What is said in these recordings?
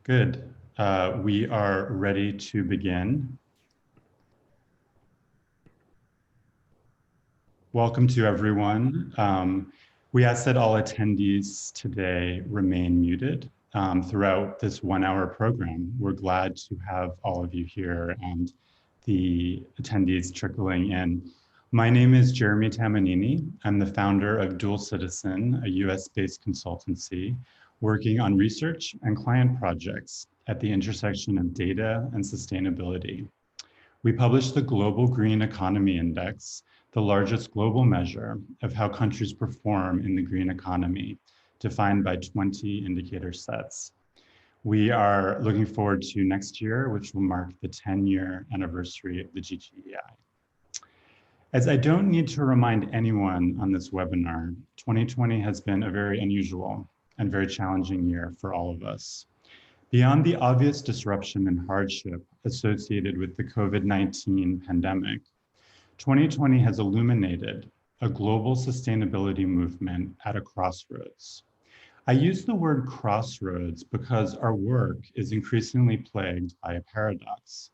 Good. We are ready to begin. Welcome to everyone. We ask that all attendees today remain muted throughout this 1-hour program. We're glad to have all of you here and the attendees trickling in. My name is Jeremy Tamanini. I'm the founder of Dual Citizen, a US-based consultancy working on research and client projects at the intersection of data and sustainability. We publish the Global Green Economy Index, the largest global measure of how countries perform in the green economy, defined by 20 indicator sets. We are looking forward to next year, which will mark the 10-year anniversary of the GGEI. As I don't need to remind anyone on this webinar, 2020 has been a very unusual and very challenging year for all of us. Beyond the obvious disruption and hardship associated with the COVID-19 pandemic, 2020 has illuminated a global sustainability movement at a crossroads. I use the word crossroads because our work is increasingly plagued by a paradox,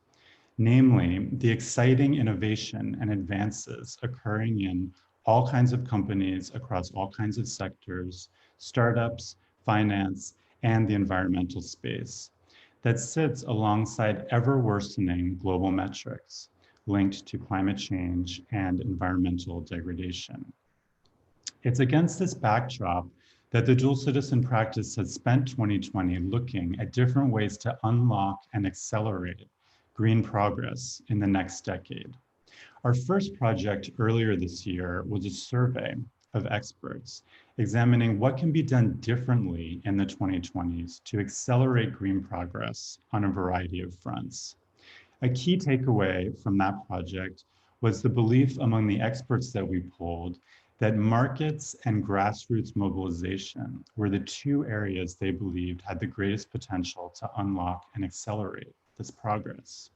namely the exciting innovation and advances occurring in all kinds of companies across all kinds of sectors, startups, finance, and the environmental space that sits alongside ever worsening global metrics linked to climate change and environmental degradation. It's against this backdrop that the Dual Citizen practice has spent 2020 looking at different ways to unlock and accelerate green progress in the next decade. Our first project earlier this year was a survey of experts examining what can be done differently in the 2020s to accelerate green progress on a variety of fronts. A key takeaway from that project was the belief among the experts that we polled that markets and grassroots mobilization were the two areas they believed had the greatest potential to unlock and accelerate this progress.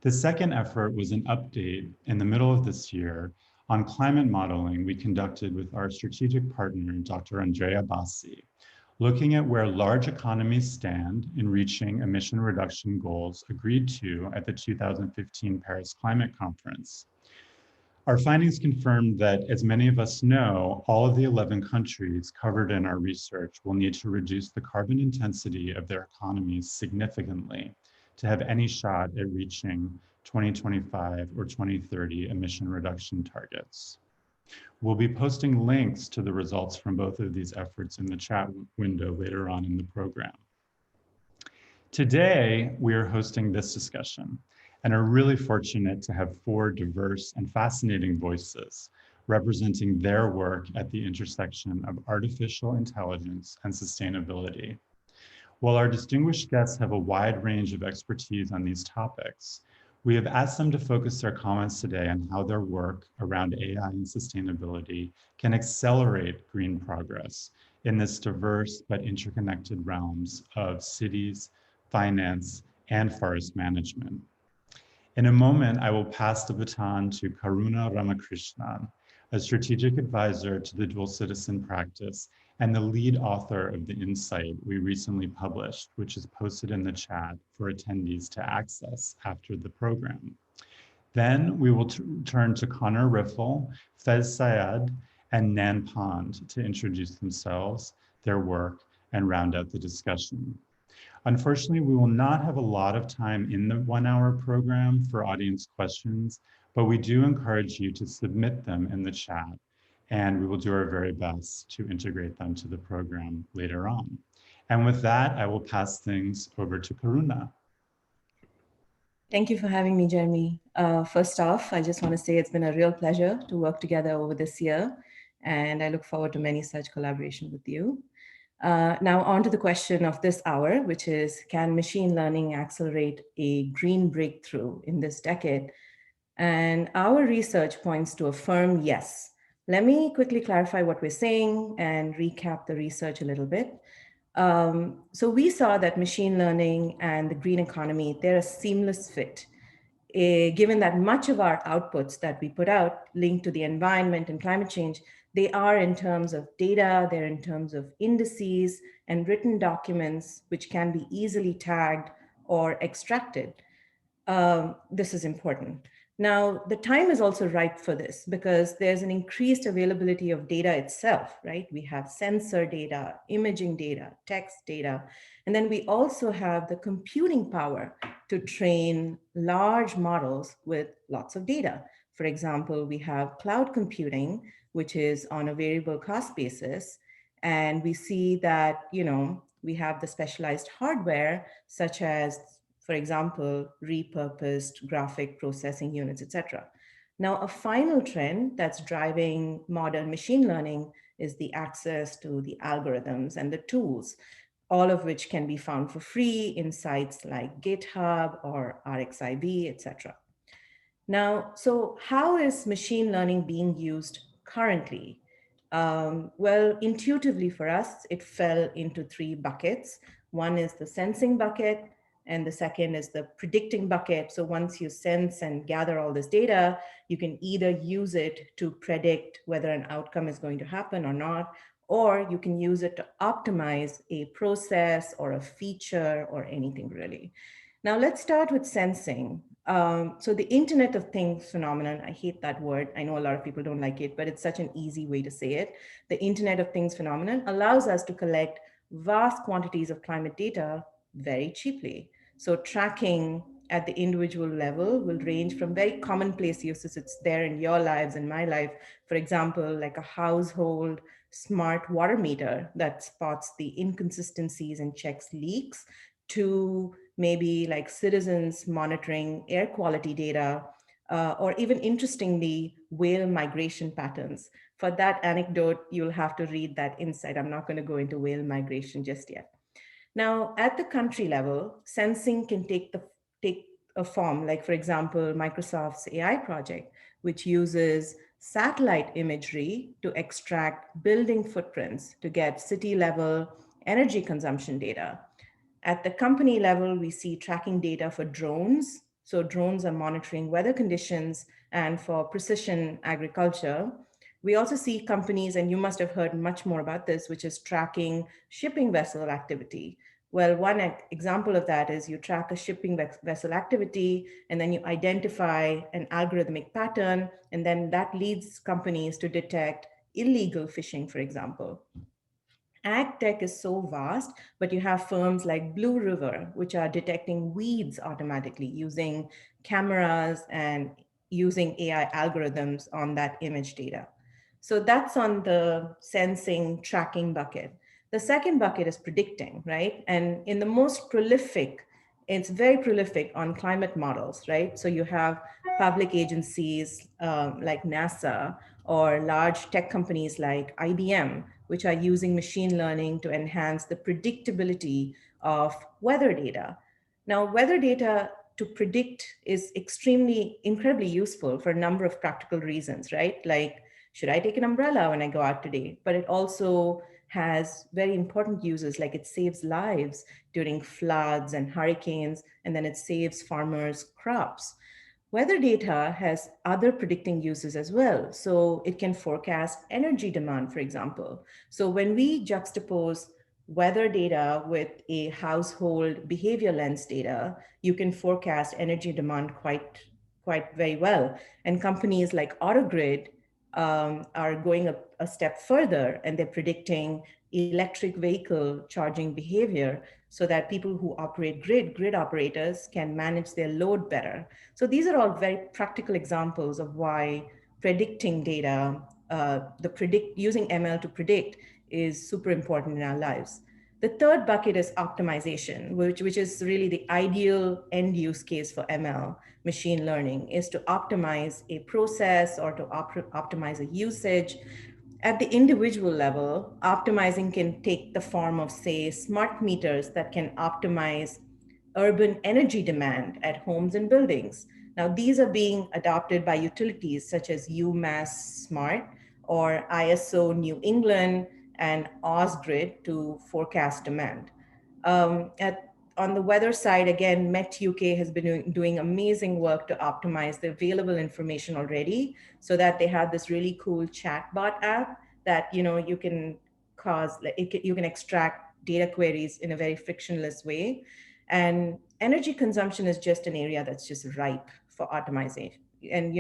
The second effort was an update in the middle of this year on climate modeling we conducted with our strategic partner, Dr. Andrea Bassi, looking at where large economies stand in reaching emission reduction goals agreed to at the 2015 Paris Climate Conference. Our findings confirmed that, as many of us know, all of the 11 countries covered in our research will need to reduce the carbon intensity of their economies significantly to have any shot at reaching 2025 or 2030 emission reduction targets. We'll be posting links to the results from both of these efforts in the chat window later on in the program. Today, we are hosting this discussion and are really fortunate to have 4 diverse and fascinating voices representing their work at the intersection of artificial intelligence and sustainability. While our distinguished guests have a wide range of expertise on these topics, we have asked them to focus their comments today on how their work around AI and sustainability can accelerate green progress in this diverse but interconnected realms of cities, finance, and forest management. In a moment, I will pass the baton to Karuna Ramakrishnan, a strategic advisor to the Dual Citizen practice and the lead author of the insight we recently published, which is posted in the chat for attendees to access after the program. Then we will turn to Conor Riffle, Faiz Syed, and Nan Pond to introduce themselves, their work, and round out the discussion. Unfortunately, we will not have a lot of time in the 1-hour program for audience questions, but we do encourage you to submit them in the chat, and we will do our very best to integrate them to the program later on. And with that, I will pass things over to Karuna. Thank you for having me, Jeremy. First off, I just want to say it's been a real pleasure to work together over this year, and I look forward to many such collaboration with you. Now on to the question of this hour, which is, can machine learning accelerate a green breakthrough in this decade? And our research points to a firm yes. Let me quickly clarify what we're saying and recap the research a little bit. So we saw that machine learning and the green economy, they're a seamless fit, given that much of our outputs that we put out linked to the environment and climate change, they are in terms of data, they're in terms of indices, and written documents which can be easily tagged or extracted. This is important. Now, the time is also ripe for this because there's an increased availability of data itself, right? We have sensor data, imaging data, text data, and then we also have the computing power to train large models with lots of data. For example, we have cloud computing, which is on a variable cost basis. And we see that, we have the specialized hardware, such as, for example, repurposed graphic processing units, etc. Now, a final trend that's driving modern machine learning is the access to the algorithms and the tools, all of which can be found for free in sites like GitHub or RxIB, etc. Now, so how is machine learning being used currently? Well, intuitively for us, it fell into three buckets. One is the sensing bucket, and the second is the predicting bucket. So once you sense and gather all this data, you can either use it to predict whether an outcome is going to happen or not, or you can use it to optimize a process or a feature or anything really. Now let's start with sensing. So the Internet of Things phenomenon, I hate that word. I know a lot of people don't like it, but it's such an easy way to say it. The Internet of Things phenomenon allows us to collect vast quantities of climate data very cheaply. So tracking at the individual level will range from very commonplace uses. It's there in your lives and my life. For example, like a household smart water meter that spots the inconsistencies and checks leaks, to maybe like citizens monitoring air quality data, or even interestingly, whale migration patterns. For that anecdote, you'll have to read that insight. I'm not going to go into whale migration just yet. Now, at the country level, sensing can take a form, like for example, Microsoft's AI project, which uses satellite imagery to extract building footprints to get city level energy consumption data. At the company level, we see tracking data for drones. So drones are monitoring weather conditions and for precision agriculture. We also see companies, and you must have heard much more about this, which is tracking shipping vessel activity. Well, one example of that is you track a shipping vessel activity, and then you identify an algorithmic pattern, and then that leads companies to detect illegal fishing, for example. Ag tech is so vast, but you have firms like Blue River, which are detecting weeds automatically using cameras and using AI algorithms on that image data. So that's on the sensing tracking bucket. The second bucket is predicting, right? And in the most prolific, it's very prolific on climate models, right? So you have public agencies like NASA or large tech companies like IBM, which are using machine learning to enhance the predictability of weather data. Now, weather data to predict is incredibly useful for a number of practical reasons, right? Like, should I take an umbrella when I go out today? But it also has very important uses, like it saves lives during floods and hurricanes, and then it saves farmers' crops. Weather data has other predicting uses as well. So it can forecast energy demand, for example. So when we juxtapose weather data with a household behavior lens data, you can forecast energy demand quite very well. And companies like AutoGrid are going a step further, and they're predicting electric vehicle charging behavior so that people who operate grid operators can manage their load better. So these are all very practical examples of why predicting data, using ML to predict is super important in our lives. The third bucket is optimization, which is really the ideal end use case for ML, machine learning, is to optimize a process or to optimize a usage. At the individual level, optimizing can take the form of, say, smart meters that can optimize urban energy demand at homes and buildings. Now, these are being adopted by utilities such as UMass Smart or ISO New England and Osgrid to forecast demand. On the weather side, again, Met UK has been doing amazing work to optimize the available information already, so that they have this really cool chatbot app that you can you can extract data queries in a very frictionless way. And energy consumption is just an area that's just ripe for automation. And,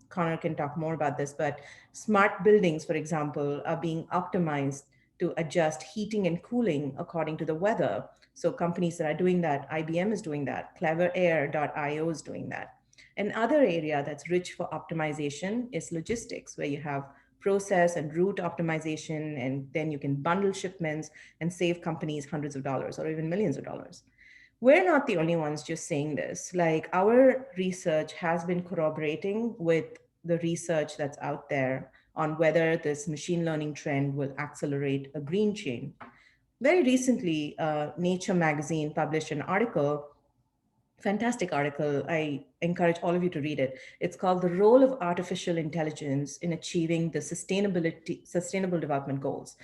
Connor can talk more about this, but smart buildings, for example, are being optimized to adjust heating and cooling according to the weather. So companies that are doing that, IBM is doing that, CleverAir.io is doing that. Another area that's rich for optimization is logistics, where you have process and route optimization, and then you can bundle shipments and save companies hundreds of dollars or even millions of dollars. We're not the only ones just saying this. Like, our research has been corroborating with the research that's out there on whether this machine learning trend will accelerate a green chain. Very recently, Nature magazine published an article, fantastic article. I encourage all of you to read it. It's called The Role of Artificial Intelligence in Achieving the Sustainable Development Goals,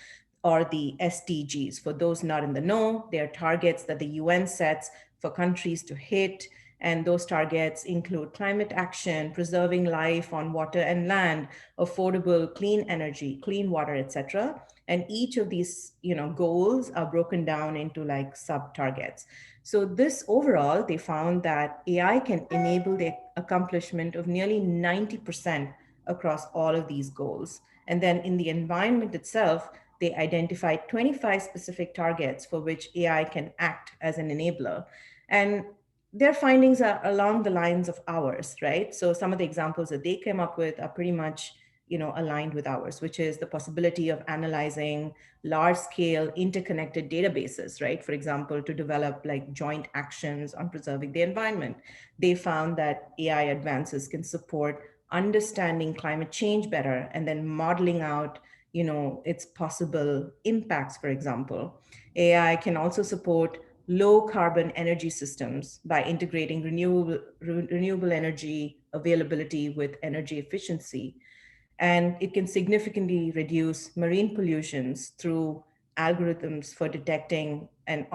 or the SDGs. For those not in the know, they are targets that the UN sets for countries to hit. And those targets include climate action, preserving life on water and land, affordable clean energy, clean water, etc. And each of these, goals are broken down into like sub-targets. So this overall, they found that AI can enable the accomplishment of nearly 90% across all of these goals. And then in the environment itself, they identified 25 specific targets for which AI can act as an enabler. And their findings are along the lines of ours, right? So some of the examples that they came up with are pretty much aligned with ours, which is the possibility of analyzing large-scale interconnected databases, right? For example, to develop like joint actions on preserving the environment. They found that AI advances can support understanding climate change better and then modeling out its possible impacts. For example, AI can also support low carbon energy systems by integrating renewable energy availability with energy efficiency. And it can significantly reduce marine pollutions through algorithms for detecting and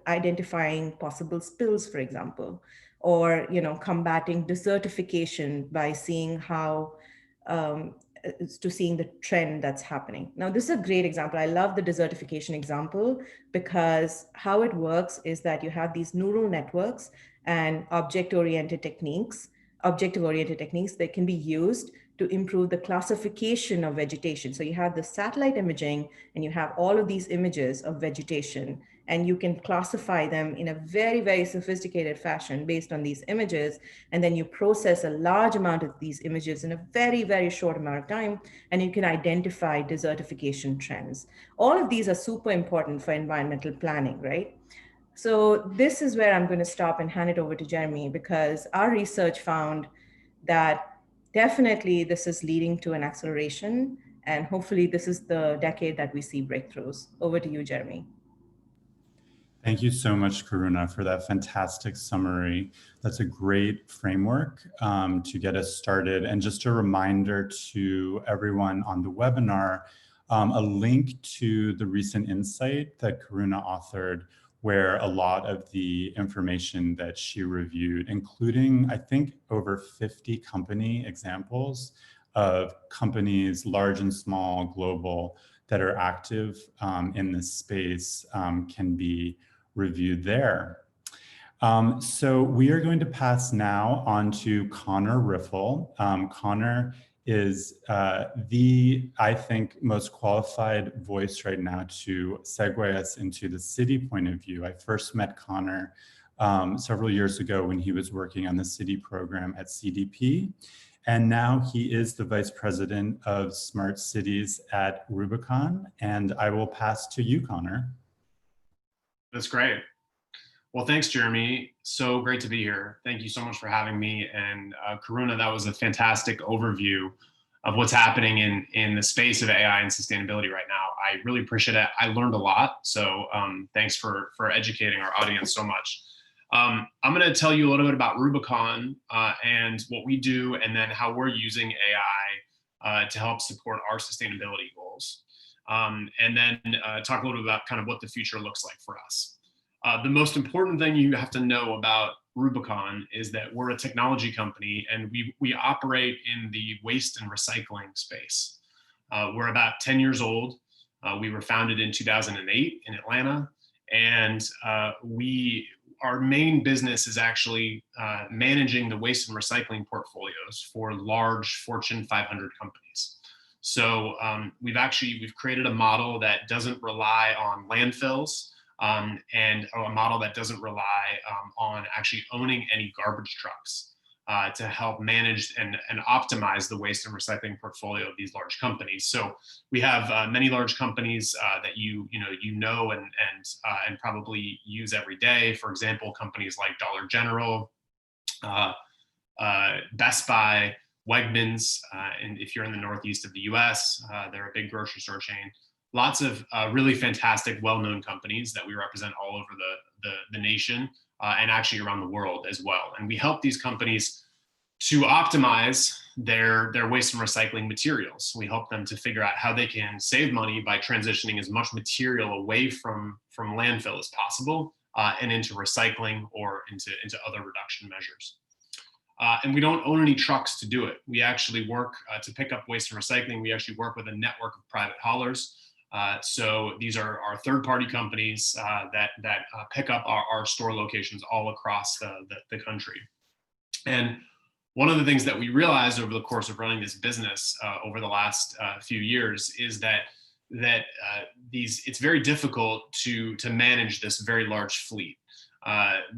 identifying possible spills, for example, or combating desertification by seeing how um, to seeing the trend that's happening. Now, this is a great example. I love the desertification example because how it works is that you have these neural networks and objective-oriented techniques that can be used to improve the classification of vegetation. So you have the satellite imaging and you have all of these images of vegetation, and you can classify them in a very, very sophisticated fashion based on these images. And then you process a large amount of these images in a very, very short amount of time, and you can identify desertification trends. All of these are super important for environmental planning, right? So this is where I'm going to stop and hand it over to Jeremy, because our research found that definitely this is leading to an acceleration, and hopefully this is the decade that we see breakthroughs. Over to you, Jeremy. Thank you so much, Karuna, for that fantastic summary. That's a great framework to get us started. And just a reminder to everyone on the webinar, a link to the recent insight that Karuna authored, where a lot of the information that she reviewed, including, I think, over 50 company examples of companies, large and small, global, that are active in this space, can be reviewed there. So we are going to pass now on to Conor Riffle. Conor is the, I think, most qualified voice right now to segue us into the city point of view. I first met Conor several years ago when he was working on the city program at CDP. And now he is the Vice President of Smart Cities at Rubicon. And I will pass to you, Conor. That's great. Well, thanks, Jeremy. So great to be here. Thank you so much for having me. And Karuna, that was a fantastic overview of what's happening in the space of AI and sustainability right now. I really appreciate it. I learned a lot. So thanks for educating our audience so much. I'm going to tell you a little bit about Rubicon and what we do, and then how we're using AI to help support our sustainability goals. And then talk a little bit about kind of what the future looks like for us. The most important thing you have to know about Rubicon is that we're a technology company, and we operate in the waste and recycling space. We're about 10 years old. We were founded in 2008 in Atlanta, And our main business is actually managing the waste and recycling portfolios for large Fortune 500 companies. So we've created a model that doesn't rely on landfills, and a model that doesn't rely on actually owning any garbage trucks to help manage and optimize the waste and recycling portfolio of these large companies. So we have many large companies that you know and probably use every day. For example, companies like Dollar General, Best Buy, Wegmans, and if you're in the Northeast of the US, they're a big grocery store chain. Lots of really fantastic, well-known companies that we represent all over the nation and actually around the world as well. And we help these companies to optimize their waste and recycling materials. We help them to figure out how they can save money by transitioning as much material away from landfill as possible and into recycling or into other reduction measures. And we don't own any trucks to do it. We actually work to pick up waste and recycling. We actually work with a network of private haulers. So these are our third-party companies that pick up our store locations all across the country. And one of the things that we realized over the course of running this business over the last few years is that it's very difficult to manage this very large fleet.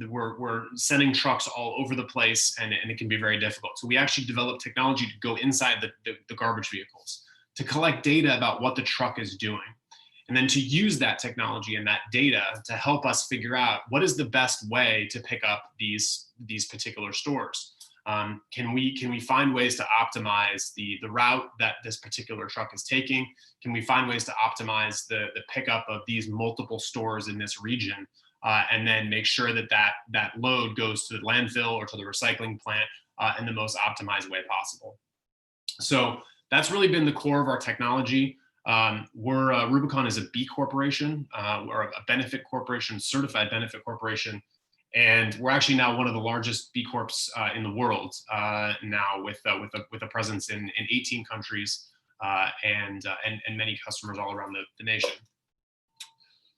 We're sending trucks all over the place, and it can be very difficult. So we actually developed technology to go inside the garbage vehicles to collect data about what the truck is doing, and then to use that technology and that data to help us figure out what is the best way to pick up these particular stores. Can we find ways to optimize the route that this particular truck is taking? Can we find ways to optimize the pickup of these multiple stores in this region? And then make sure that load goes to the landfill or to the recycling plant in the most optimized way possible. So that's really been the core of our technology. Rubicon is a B corporation, or a benefit corporation, certified benefit corporation. And we're actually now one of the largest B Corps in the world now, with a presence in 18 countries and many customers all around the nation.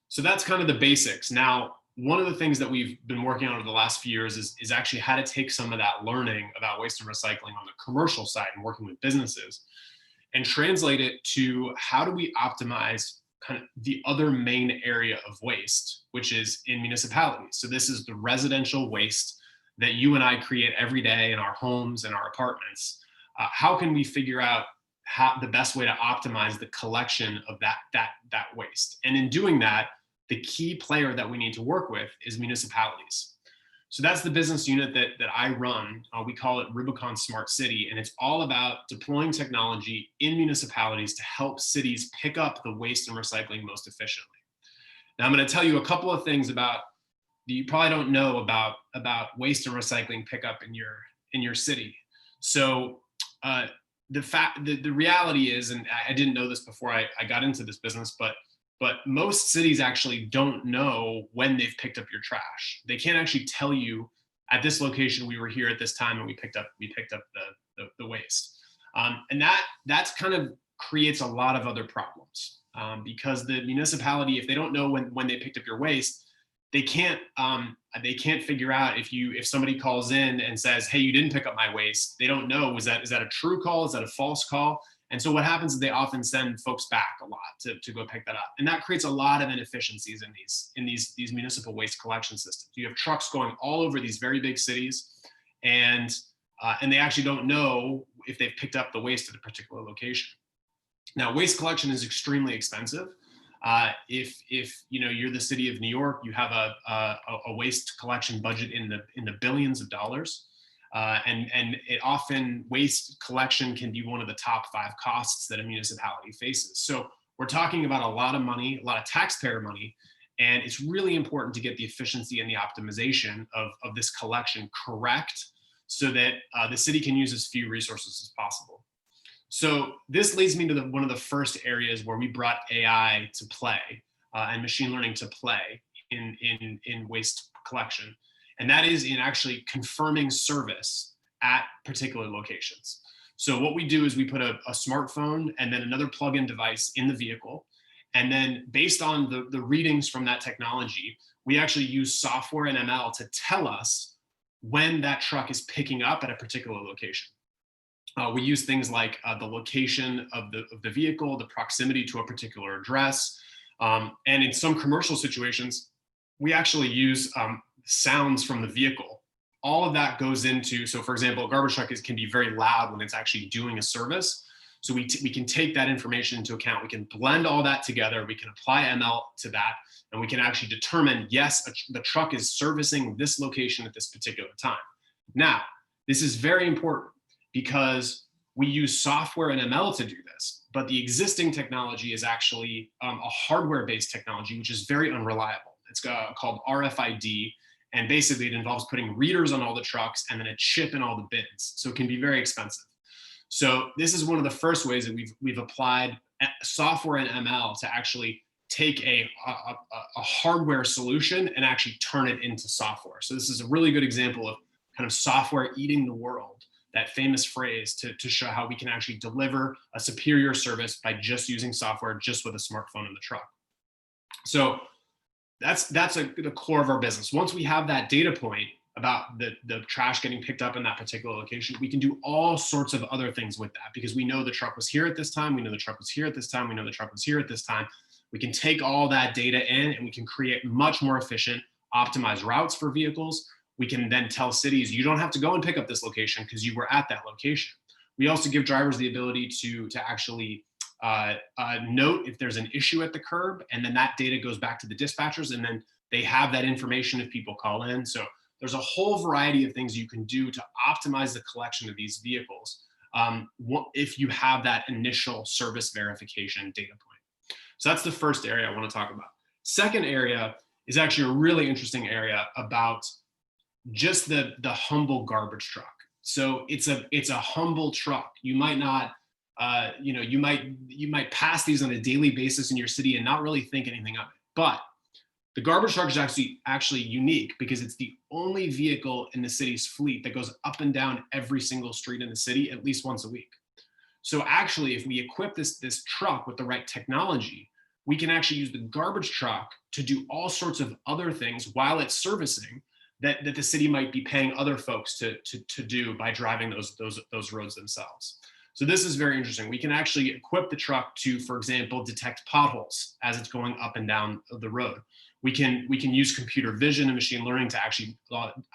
So that's kind of the basics. Now, one of the things that we've been working on over the last few years is actually how to take some of that learning about waste and recycling on the commercial side and working with businesses and translate it to how do we optimize kind of the other main area of waste, which is in municipalities. So this is the residential waste that you and I create every day in our homes and our apartments. How can we figure out the best way to optimize the collection of that waste? And in doing that, the key player that we need to work with is municipalities. So that's the business unit that I run. We call it Rubicon Smart City, and it's all about deploying technology in municipalities to help cities pick up the waste and recycling most efficiently. Now, I'm going to tell you a couple of things that you probably don't know about waste and recycling pickup in your city. So the reality is, and I didn't know this before I got into this business, but most cities actually don't know when they've picked up your trash. They can't actually tell you at this location we were here at this time and we picked up the waste. And that's kind of creates a lot of other problems because the municipality, if they don't know when they picked up your waste, they can't figure out if somebody calls in and says, hey, you didn't pick up my waste. They don't know, is that a true call? Is that a false call? And so what happens is they often send folks back a lot to go pick that up. And that creates a lot of inefficiencies in these municipal waste collection systems. You have trucks going all over these very big cities and they actually don't know if they've picked up the waste at a particular location. Now, waste collection is extremely expensive. If you're the city of New York, you have a waste collection budget in the billions of dollars. And it often, waste collection can be one of the top 5 costs that a municipality faces. So we're talking about a lot of money, a lot of taxpayer money, and it's really important to get the efficiency and the optimization of this collection correct so that the city can use as few resources as possible. So this leads me to one of the first areas where we brought AI to play and machine learning to play in waste collection. And that is in actually confirming service at particular locations. So what we do is we put a smartphone and then another plug-in device in the vehicle. And then based on the readings from that technology, we actually use software and ML to tell us when that truck is picking up at a particular location. We use things like the location of the vehicle, the proximity to a particular address. And in some commercial situations, we actually use sounds from the vehicle. All of that goes into, so for example, a garbage truck can be very loud when it's actually doing a service. So we can take that information into account. We can blend all that together. We can apply ML to that, and we can actually determine, yes, the truck is servicing this location at this particular time. Now, this is very important because we use software and ML to do this, but the existing technology is actually a hardware-based technology, which is very unreliable. It's called RFID, and basically it involves putting readers on all the trucks and then a chip in all the bins. So it can be very expensive. So this is one of the first ways that we've applied software and ML to actually take a hardware solution and actually turn it into software. So this is a really good example of kind of software eating the world, that famous phrase, to show how we can actually deliver a superior service by just using software, just with a smartphone in the truck. So that's the core of our business. Once we have that data point about the trash getting picked up in that particular location, we can do all sorts of other things with that, because we know the truck was here at this time, we know the truck was here at this time, we know the truck was here at this time. We can take all that data in and we can create much more efficient, optimized routes for vehicles. We can then tell cities, you don't have to go and pick up this location because you were at that location. We also give drivers the ability to actually note if there's an issue at the curb, and then that data goes back to the dispatchers, and then they have that information if people call in. So there's a whole variety of things you can do to optimize the collection of these vehicles if you have that initial service verification data point. So that's the first area I want to talk about. Second area is actually a really interesting area about just the humble garbage truck. So it's a humble truck. You might not, you might pass these on a daily basis in your city and not really think anything of it. But the garbage truck is actually unique because it's the only vehicle in the city's fleet that goes up and down every single street in the city at least once a week. So actually, if we equip this truck with the right technology, we can actually use the garbage truck to do all sorts of other things while it's servicing that the city might be paying other folks to do by driving those roads themselves. So this is very interesting. We can actually equip the truck to, for example, detect potholes as it's going up and down the road. We can use computer vision and machine learning to actually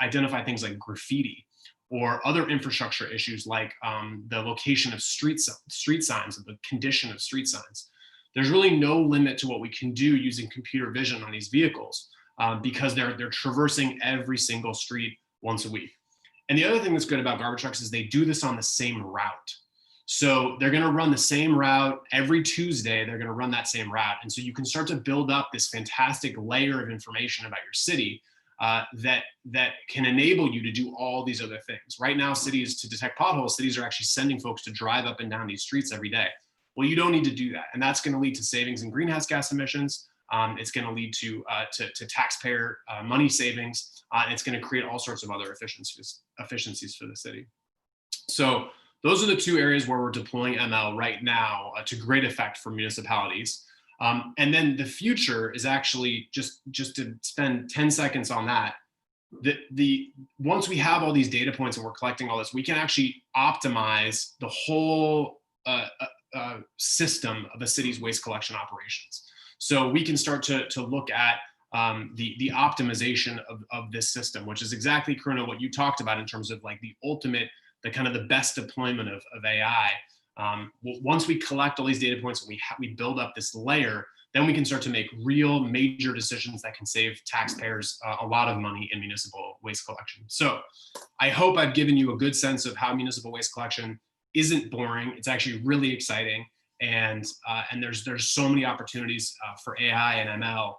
identify things like graffiti or other infrastructure issues like the location of street signs, or the condition of street signs. There's really no limit to what we can do using computer vision on these vehicles because they're traversing every single street once a week. And the other thing that's good about garbage trucks is they do this on the same route. So they're going to run the same route every Tuesday. They're going to run that same route. And so you can start to build up this fantastic layer of information about your city that can enable you to do all these other things. Right now, cities, to detect potholes, cities are actually sending folks to drive up and down these streets every day. Well, you don't need to do that. And that's going to lead to savings in greenhouse gas emissions. It's going to lead to taxpayer money savings. It's going to create all sorts of other efficiencies for the city. So those are the two areas where we're deploying ML right now to great effect for municipalities. And then the future is actually, just to spend 10 seconds on that, once we have all these data points and we're collecting all this, we can actually optimize the whole system of a city's waste collection operations. So we can start to look at the optimization of this system, which is exactly, Karuna, what you talked about in terms of like the ultimate, the kind of the best deployment of AI. Once we collect all these data points and we build up this layer, then we can start to make real major decisions that can save taxpayers a lot of money in municipal waste collection. So I hope I've given you a good sense of how municipal waste collection isn't boring. It's actually really exciting. And there's so many opportunities for AI and ML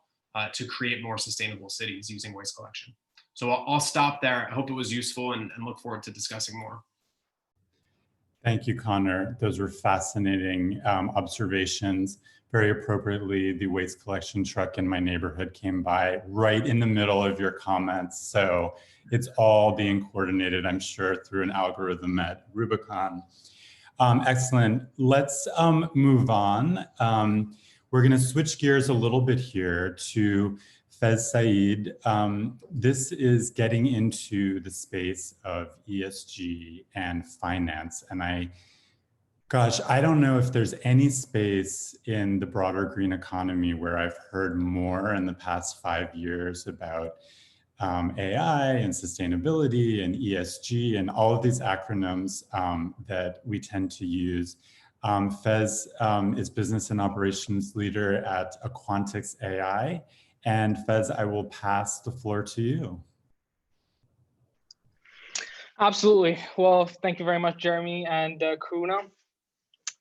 to create more sustainable cities using waste collection. So I'll stop there. I hope it was useful and look forward to discussing more. Thank you, Connor. Those were fascinating observations. Very appropriately, the waste collection truck in my neighborhood came by right in the middle of your comments. So it's all being coordinated, I'm sure, through an algorithm at Rubicon. Excellent. Let's move on. We're going to switch gears a little bit here to Faiz Syed. This is getting into the space of ESG and finance. And gosh, I don't know if there's any space in the broader green economy where I've heard more in the past 5 years about AI and sustainability and ESG and all of these acronyms that we tend to use. Faiz is business and operations leader at Aquantix AI. And Faiz, I will pass the floor to you. Absolutely. Well, thank you very much, Jeremy and Karuna.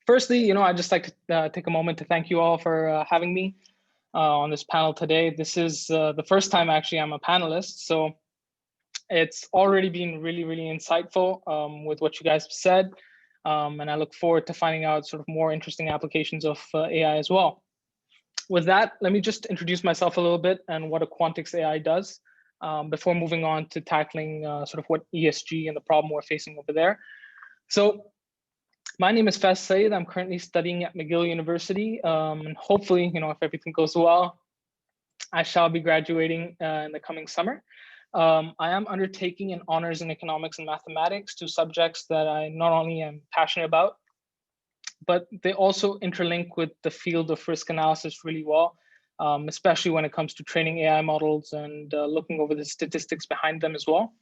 Firstly, I'd just like to take a moment to thank you all for having me on this panel today. This is the first time actually I'm a panelist, so it's already been really, really insightful with what you guys have said. And I look forward to finding out sort of more interesting applications of AI as well. With that, let me just introduce myself a little bit and what Aquantix AI does before moving on to tackling sort of what ESG and the problem we're facing over there. So my name is Faiz Syed. I'm currently studying at McGill University. And hopefully, if everything goes well, I shall be graduating in the coming summer. I am undertaking an honors in economics and mathematics, two subjects that I not only am passionate about, but they also interlink with the field of risk analysis really well, especially when it comes to training AI models and looking over the statistics behind them as well.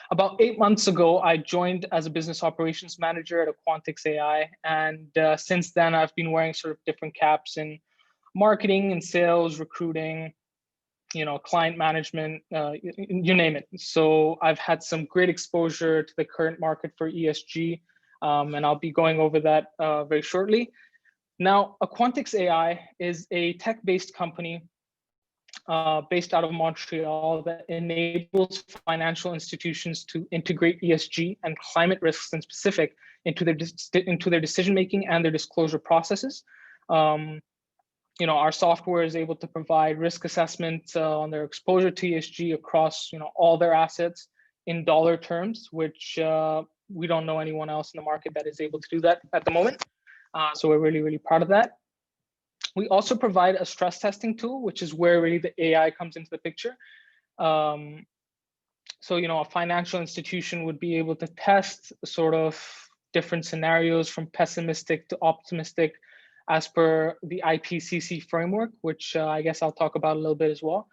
About 8 months ago, I joined as a business operations manager at Aquantix AI. And since then, I've been wearing sort of different caps in marketing and sales, recruiting, client management, you name it. So I've had some great exposure to the current market for ESG, and I'll be going over that very shortly. Now, Aquantix AI is a tech-based company based out of Montreal that enables financial institutions to integrate ESG and climate risks in specific into their decision-making and their disclosure processes. Our software is able to provide risk assessments on their exposure to ESG across, all their assets in dollar terms, which we don't know anyone else in the market that is able to do that at the moment. So we're really, really proud of that. We also provide a stress testing tool, which is where really the AI comes into the picture. So, a financial institution would be able to test sort of different scenarios from pessimistic to optimistic as per the IPCC framework, which I guess I'll talk about a little bit as well.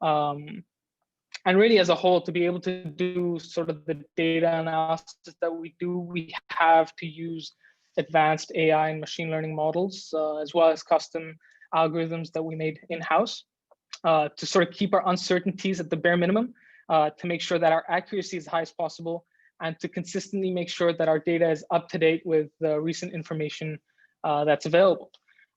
And really as a whole, to be able to do sort of the data analysis that we do, we have to use advanced AI and machine learning models, as well as custom algorithms that we made in-house to sort of keep our uncertainties at the bare minimum, to make sure that our accuracy is the highest possible, and to consistently make sure that our data is up to date with the recent information that's available.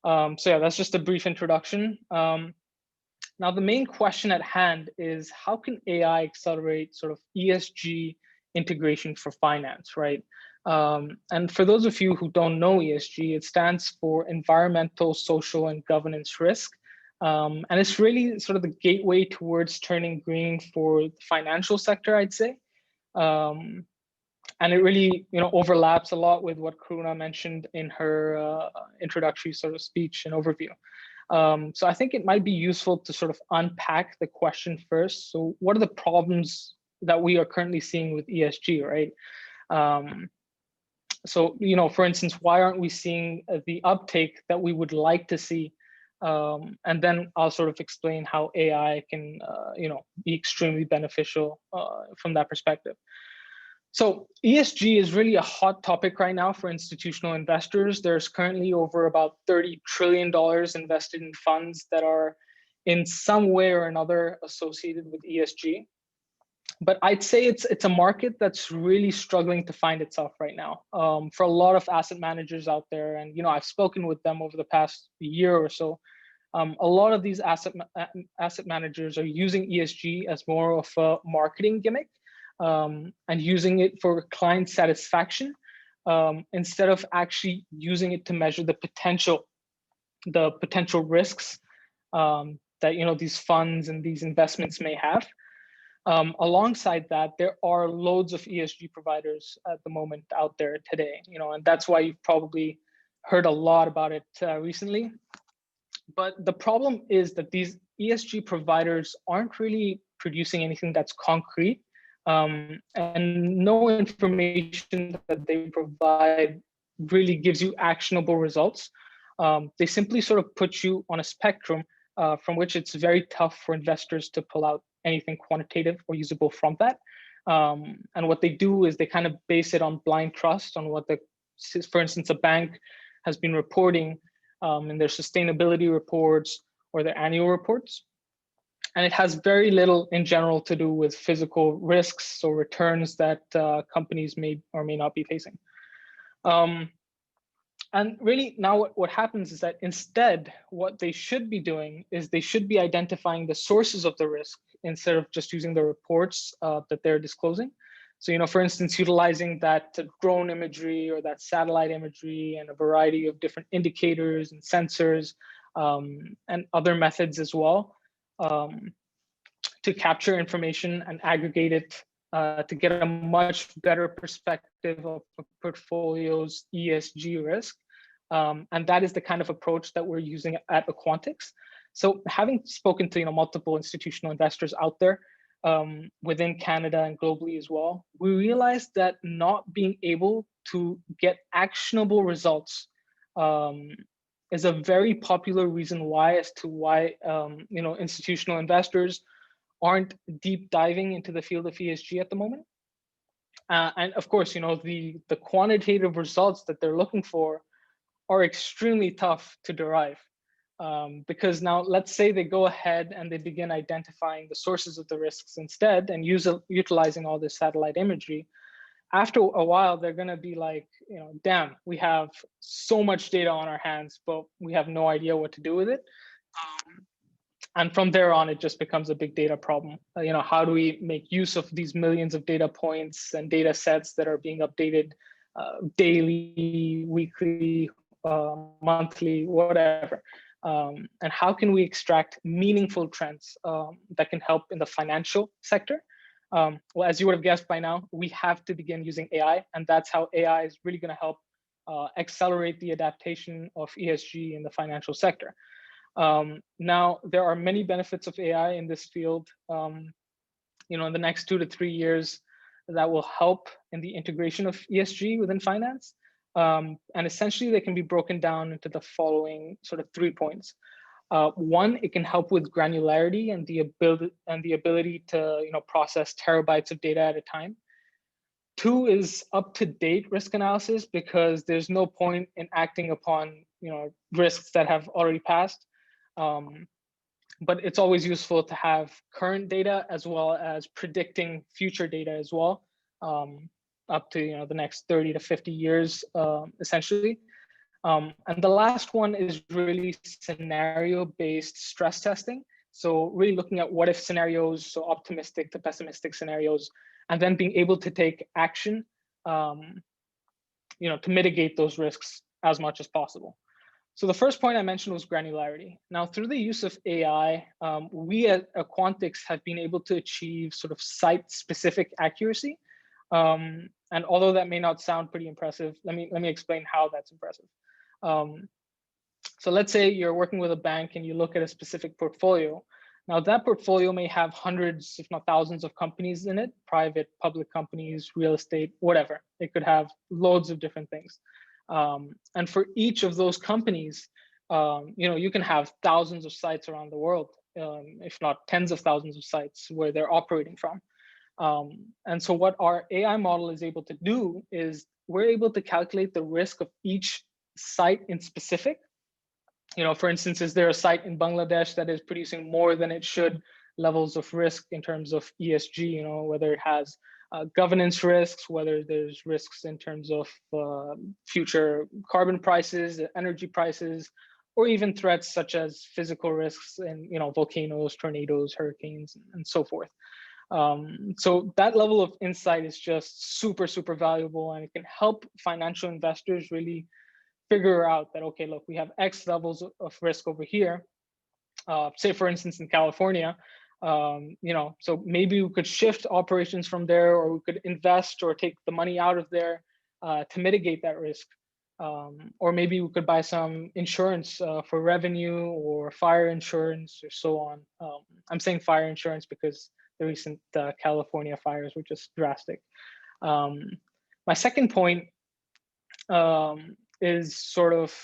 So yeah, that's just a brief introduction. Now, the main question at hand is how can AI accelerate sort of ESG integration for finance, right? And for those of you who don't know ESG, it stands for environmental, social, and governance risk. And it's really sort of the gateway towards turning green for the financial sector, I'd say. And it really, overlaps a lot with what Karuna mentioned in her introductory sort of speech and overview. So I think it might be useful to sort of unpack the question first. So what are the problems that we are currently seeing with ESG, right? So, for instance, why aren't we seeing the uptake that we would like to see? And then I'll sort of explain how AI can, be extremely beneficial from that perspective. So ESG is really a hot topic right now for institutional investors. There's currently over about $30 trillion invested in funds that are in some way or another associated with ESG. But I'd say it's a market that's really struggling to find itself right now for a lot of asset managers out there. And, I've spoken with them over the past year or so. A lot of these asset managers are using ESG as more of a marketing gimmick and using it for client satisfaction instead of actually using it to measure the potential risks that these funds and these investments may have. Alongside that, there are loads of ESG providers at the moment out there today, and that's why you've probably heard a lot about it recently. But the problem is that these ESG providers aren't really producing anything that's concrete, and no information that they provide really gives you actionable results. They simply sort of put you on a spectrum from which it's very tough for investors to pull out anything quantitative or usable from that. And what they do is they kind of base it on blind trust on what for instance, a bank has been reporting in their sustainability reports or their annual reports. And it has very little in general to do with physical risks or returns that companies may or may not be facing. And really now what happens is that instead, what they should be doing is they should be identifying the sources of the risk instead of just using the reports that they're disclosing. So, for instance, utilizing that drone imagery or that satellite imagery and a variety of different indicators and sensors and other methods as well to capture information and aggregate it to get a much better perspective of a portfolio's ESG risk. And that is the kind of approach that we're using at Aquantix. So having spoken to multiple institutional investors out there within Canada and globally as well, we realized that not being able to get actionable results is a very popular reason why institutional investors aren't deep diving into the field of ESG at the moment. And of course, the quantitative results that they're looking for are extremely tough to derive. Because now let's say they go ahead and they begin identifying the sources of the risks instead and utilizing all this satellite imagery. After a while, they're going to be like, damn, we have so much data on our hands, but we have no idea what to do with it. And from there on, it just becomes a big data problem. How do we make use of these millions of data points and data sets that are being updated daily, weekly, monthly, whatever? And how can we extract meaningful trends that can help in the financial sector? Well, as you would have guessed by now, we have to begin using AI, and that's how AI is really going to help accelerate the adaptation of ESG in the financial sector. Now, there are many benefits of AI in this field, in the next 2 to 3 years that will help in the integration of ESG within finance. And essentially, they can be broken down into the following sort of 3 points. One, it can help with granularity and the ability to process terabytes of data at a time. 2 is up-to-date risk analysis, because there's no point in acting upon risks that have already passed. But it's always useful to have current data as well as predicting future data as well, up to the next 30 to 50 years, essentially. And the last one is really scenario-based stress testing. So really looking at what if scenarios, so optimistic to pessimistic scenarios, and then being able to take action, to mitigate those risks as much as possible. So the first point I mentioned was granularity. Now, through the use of AI, we at Aquantix have been able to achieve sort of site-specific accuracy. And although that may not sound pretty impressive, let me explain how that's impressive. So let's say you're working with a bank and you look at a specific portfolio. Now that portfolio may have hundreds, if not thousands of companies in it, private, public companies, real estate, whatever. It could have loads of different things. And for each of those companies, you can have thousands of sites around the world, if not tens of thousands of sites where they're operating from. And so what our AI model is able to do is we're able to calculate the risk of each site in specific. For instance, is there a site in Bangladesh that is producing more than it should levels of risk in terms of ESG, whether it has governance risks, whether there's risks in terms of future carbon prices, energy prices, or even threats such as physical risks in volcanoes, tornadoes, hurricanes, and so forth. So that level of insight is just super, super valuable, and it can help financial investors really figure out that, okay, look, we have X levels of risk over here. Say, for instance, in California, so maybe we could shift operations from there, or we could invest or take the money out of there to mitigate that risk. Or maybe we could buy some insurance for revenue or fire insurance or so on. I'm saying fire insurance because the recent California fires were just drastic. My second point is sort of,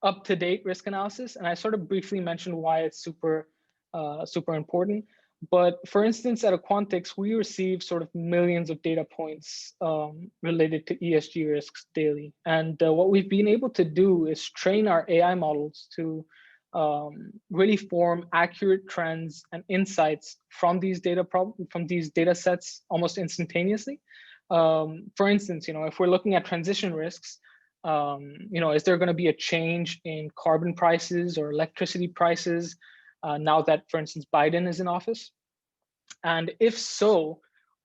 up-to-date risk analysis. And I sort of briefly mentioned why it's super important. But for instance, at Aquantix, we receive sort of millions of data points related to ESG risks daily. And what we've been able to do is train our AI models to really form accurate trends and insights from these data sets almost instantaneously. For instance, if we're looking at transition risks, is there going to be a change in carbon prices or electricity prices now that, for instance, Biden is in office? And if so,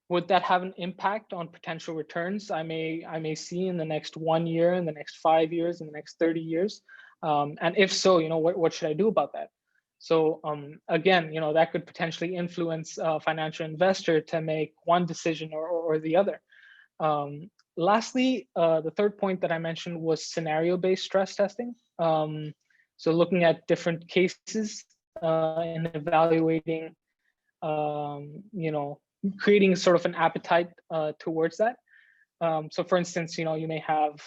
would that have an impact on potential returns I may see in the next 1 year, in the next 5 years, in the next 30 years? And if so, what should I do about that? So again, that could potentially influence a financial investor to make one decision or the other. Lastly, the third point that I mentioned was scenario-based stress testing. So looking at different cases and evaluating, creating sort of an appetite towards that. So for instance, you may have,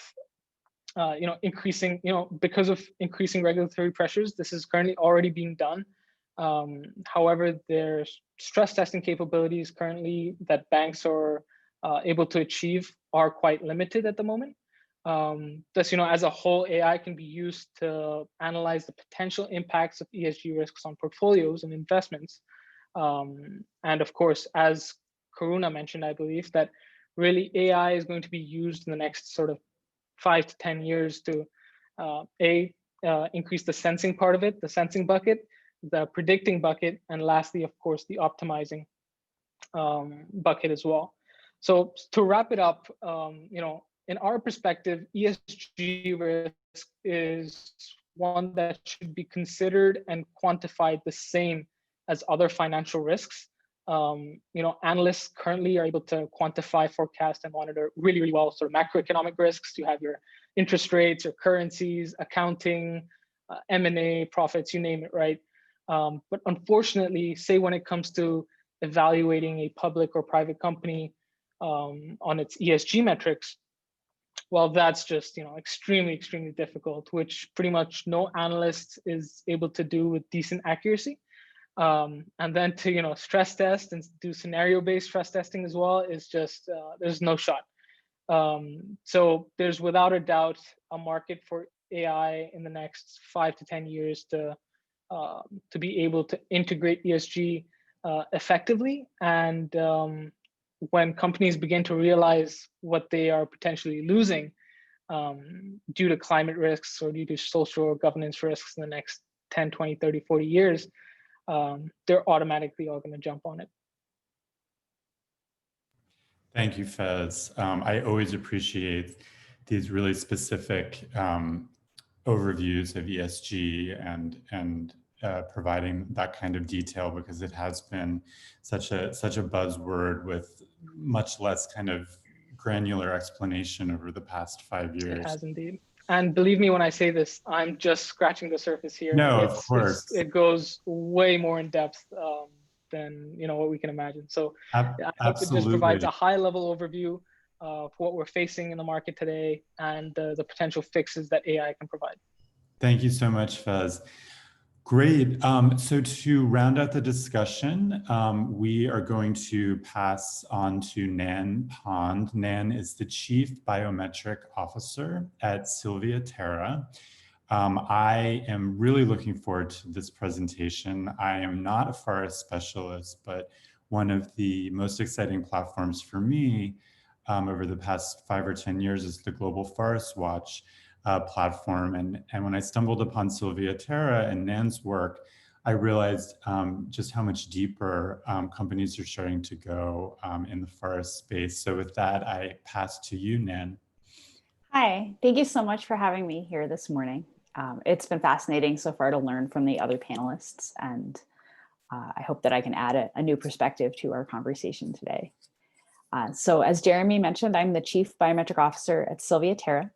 increasing, because of increasing regulatory pressures, this is currently already being done. However, there's stress testing capabilities currently that banks are able to achieve are quite limited at the moment. Thus, as a whole, AI can be used to analyze the potential impacts of ESG risks on portfolios and investments. And of course, as Karuna mentioned, I believe that really AI is going to be used in the next sort of 5 to 10 years to increase the sensing part of it, the sensing bucket, the predicting bucket, and lastly, of course, the optimizing bucket as well. So to wrap it up, in our perspective, ESG risk is one that should be considered and quantified the same as other financial risks. Analysts currently are able to quantify, forecast, and monitor really, really well sort of macroeconomic risks. You have your interest rates, your currencies, accounting, M&A, profits, you name it, right? But unfortunately, say when it comes to evaluating a public or private company on its ESG metrics, well, that's just extremely, extremely difficult, which pretty much no analyst is able to do with decent accuracy. And then to stress test and do scenario-based stress testing as well is just there's no shot. So there's without a doubt a market for AI in the next 5 to 10 years to be able to integrate ESG effectively. And when companies begin to realize what they are potentially losing due to climate risks or due to social or governance risks in the next 10, 20, 30, 40 years, they're automatically all going to jump on it. Thank you, Faiz. I always appreciate these really specific overviews of ESG and providing that kind of detail, because it has been such a buzzword with much less kind of granular explanation over the past 5 years. It has indeed. And believe me when I say this, I'm just scratching the surface here. No, of course. It goes way more in depth than what we can imagine. So I hope it just provides a high level overview of what we're facing in the market today and the potential fixes that AI can provide. Thank you so much, Faiz. Great. So to round out the discussion, we are going to pass on to Nan Pond. Nan is the Chief Biometric Officer at SilviaTerra. I am really looking forward to this presentation. I am not a forest specialist, but one of the most exciting platforms for me over the past 5 or 10 years is the Global Forest Watch platform. And when I stumbled upon SilviaTerra and Nan's work, I realized just how much deeper companies are starting to go in the forest space. So with that, I pass to you, Nan. Hi, thank you so much for having me here this morning. It's been fascinating so far to learn from the other panelists, and I hope that I can add a new perspective to our conversation today. So as Jeremy mentioned, I'm the Chief Biometric Officer at SilviaTerra.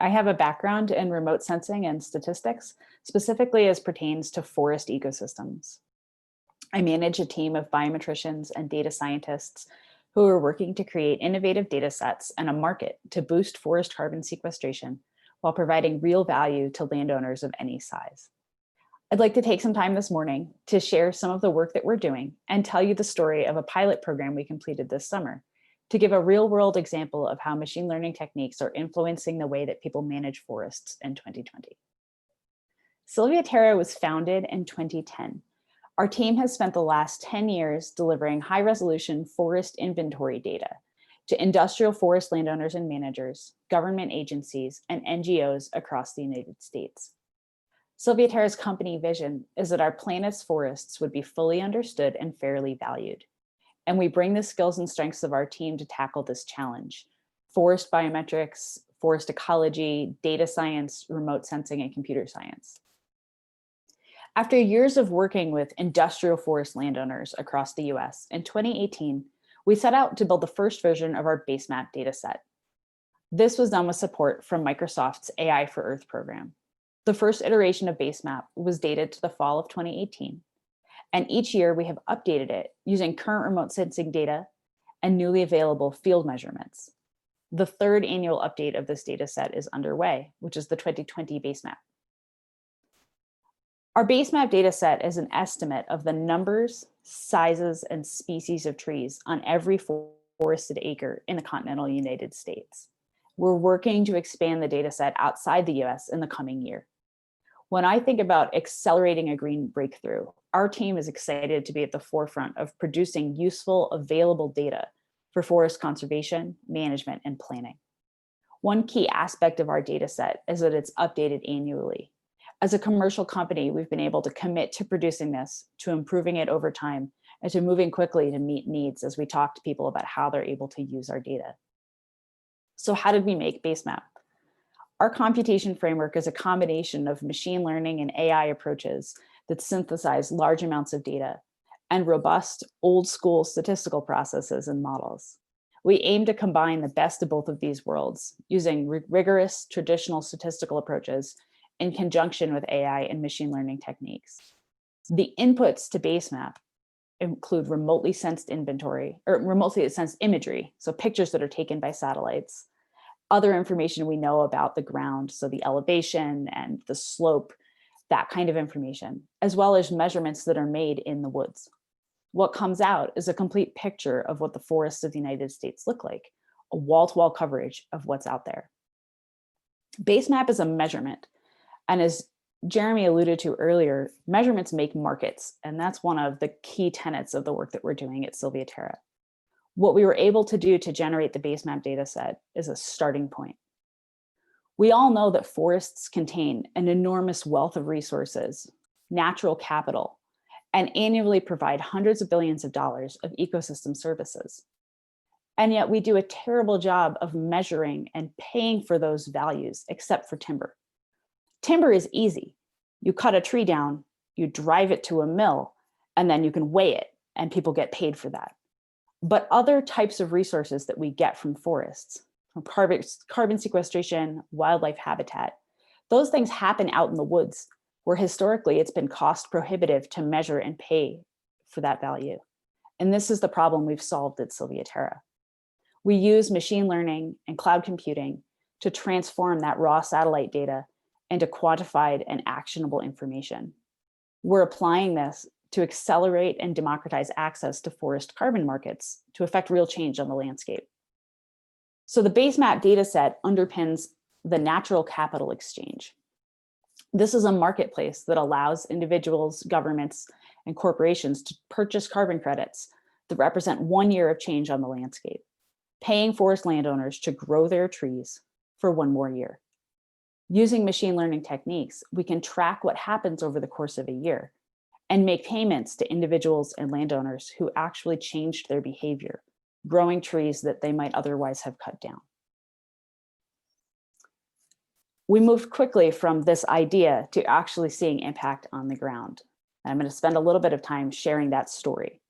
I have a background in remote sensing and statistics, specifically as pertains to forest ecosystems. I manage a team of biometricians and data scientists who are working to create innovative data sets and a market to boost forest carbon sequestration while providing real value to landowners of any size. I'd like to take some time this morning to share some of the work that we're doing and tell you the story of a pilot program we completed this summer to give a real-world example of how machine learning techniques are influencing the way that people manage forests in 2020. SilviaTerra was founded in 2010. Our team has spent the last 10 years delivering high-resolution forest inventory data to industrial forest landowners and managers, government agencies, and NGOs across the United States. SilviaTerra's company vision is that our planet's forests would be fully understood and fairly valued. And we bring the skills and strengths of our team to tackle this challenge: forest biometrics, forest ecology, data science, remote sensing, and computer science. After years of working with industrial forest landowners across the US, in 2018, we set out to build the first version of our basemap dataset. This was done with support from Microsoft's AI for Earth program. The first iteration of basemap was dated to the fall of 2018. And each year we have updated it using current remote sensing data and newly available field measurements. The third annual update of this data set is underway, which is the 2020 basemap. Our basemap data set is an estimate of the numbers, sizes, and species of trees on every forested acre in the continental United States. We're working to expand the data set outside the US in the coming year. When I think about accelerating a green breakthrough, our team is excited to be at the forefront of producing useful, available data for forest conservation, management, and planning. One key aspect of our data set is that it's updated annually. As a commercial company, we've been able to commit to producing this, to improving it over time, and to moving quickly to meet needs as we talk to people about how they're able to use our data. So how did we make basemap? Our computation framework is a combination of machine learning and AI approaches that synthesize large amounts of data and robust, old school statistical processes and models. We aim to combine the best of both of these worlds using rigorous traditional statistical approaches in conjunction with AI and machine learning techniques. The inputs to basemap include remotely sensed inventory or remotely sensed imagery, so pictures that are taken by satellites, other information we know about the ground, so the elevation and the slope, that kind of information, as well as measurements that are made in the woods. What comes out is a complete picture of what the forests of the United States look like, a wall-to-wall coverage of what's out there. Basemap is a measurement, and as Jeremy alluded to earlier, measurements make markets, and that's one of the key tenets of the work that we're doing at SilviaTerra. What we were able to do to generate the basemap data set is a starting point. We all know that forests contain an enormous wealth of resources, natural capital, and annually provide hundreds of billions of dollars of ecosystem services. And yet we do a terrible job of measuring and paying for those values, except for timber. Timber is easy. You cut a tree down, you drive it to a mill, and then you can weigh it, and people get paid for that. But other types of resources that we get from forests, from carbon sequestration, wildlife habitat, those things happen out in the woods, where historically it's been cost prohibitive to measure and pay for that value. And this is the problem we've solved at SilviaTerra. We use machine learning and cloud computing to transform that raw satellite data into quantified and actionable information. We're applying this to accelerate and democratize access to forest carbon markets to affect real change on the landscape. So the basemap data set underpins the natural capital exchange. This is a marketplace that allows individuals, governments, and corporations to purchase carbon credits that represent 1 year of change on the landscape, paying forest landowners to grow their trees for 1 more year. Using machine learning techniques, we can track what happens over the course of a year and make payments to individuals and landowners who actually changed their behavior, growing trees that they might otherwise have cut down. We moved quickly from this idea to actually seeing impact on the ground. And I'm going to spend a little bit of time sharing that story.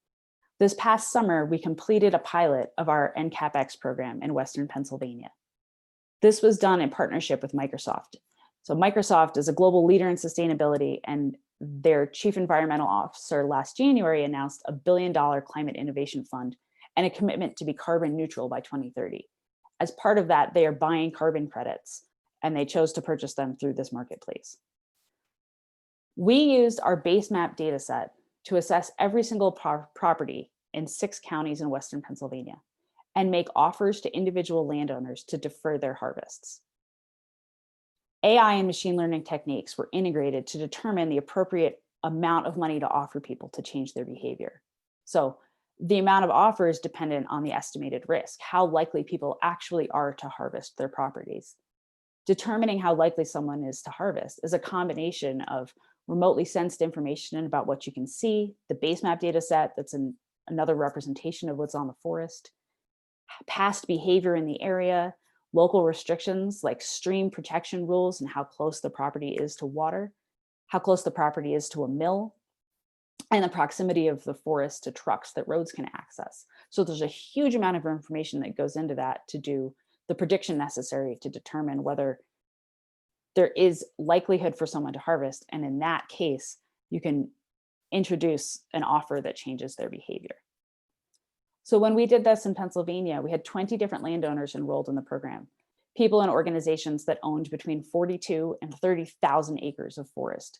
This past summer, we completed a pilot of our NCAPX program in Western Pennsylvania. This was done in partnership with Microsoft. So Microsoft is a global leader in sustainability, and their chief environmental officer last January announced a $1 billion climate innovation fund and a commitment to be carbon neutral by 2030. As part of that, they are buying carbon credits, and they chose to purchase them through this marketplace. We used our base map data set to assess every single property in 6 counties in Western Pennsylvania and make offers to individual landowners to defer their harvests. AI and machine learning techniques were integrated to determine the appropriate amount of money to offer people to change their behavior. So the amount of offer is dependent on the estimated risk, how likely people actually are to harvest their properties. Determining how likely someone is to harvest is a combination of remotely sensed information about what you can see, the base map data set that's another representation of what's on the forest, past behavior in the area, local restrictions like stream protection rules and how close the property is to water, how close the property is to a mill, and the proximity of the forest to trucks that roads can access. So there's a huge amount of information that goes into that to do the prediction necessary to determine whether there is likelihood for someone to harvest. And in that case, you can introduce an offer that changes their behavior. So when we did this in Pennsylvania, we had 20 different landowners enrolled in the program, people and organizations that owned between 42 and 30,000 acres of forest.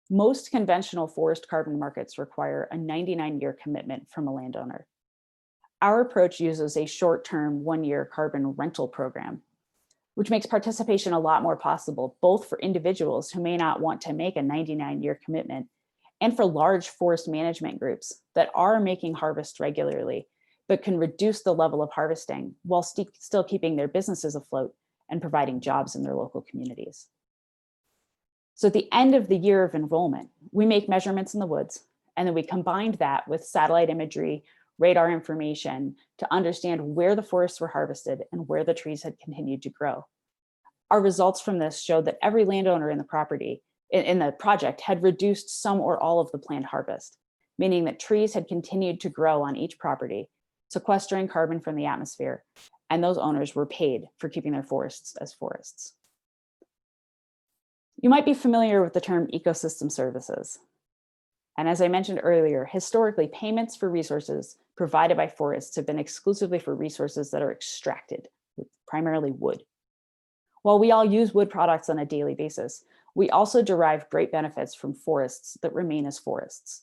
Most conventional forest carbon markets require a 99-year commitment from a landowner. Our approach uses a short-term 1-year carbon rental program, which makes participation a lot more possible, both for individuals who may not want to make a 99-year commitment and for large forest management groups that are making harvest regularly, but can reduce the level of harvesting while still keeping their businesses afloat and providing jobs in their local communities. So at the end of the year of enrollment, we make measurements in the woods, and then we combined that with satellite imagery, radar information to understand where the forests were harvested and where the trees had continued to grow. Our results from this showed that every landowner in the project had reduced some or all of the planned harvest, meaning that trees had continued to grow on each property, sequestering carbon from the atmosphere, and those owners were paid for keeping their forests as forests. You might be familiar with the term ecosystem services. And as I mentioned earlier, historically, payments for resources provided by forests have been exclusively for resources that are extracted, primarily wood. While we all use wood products on a daily basis, we also derive great benefits from forests that remain as forests.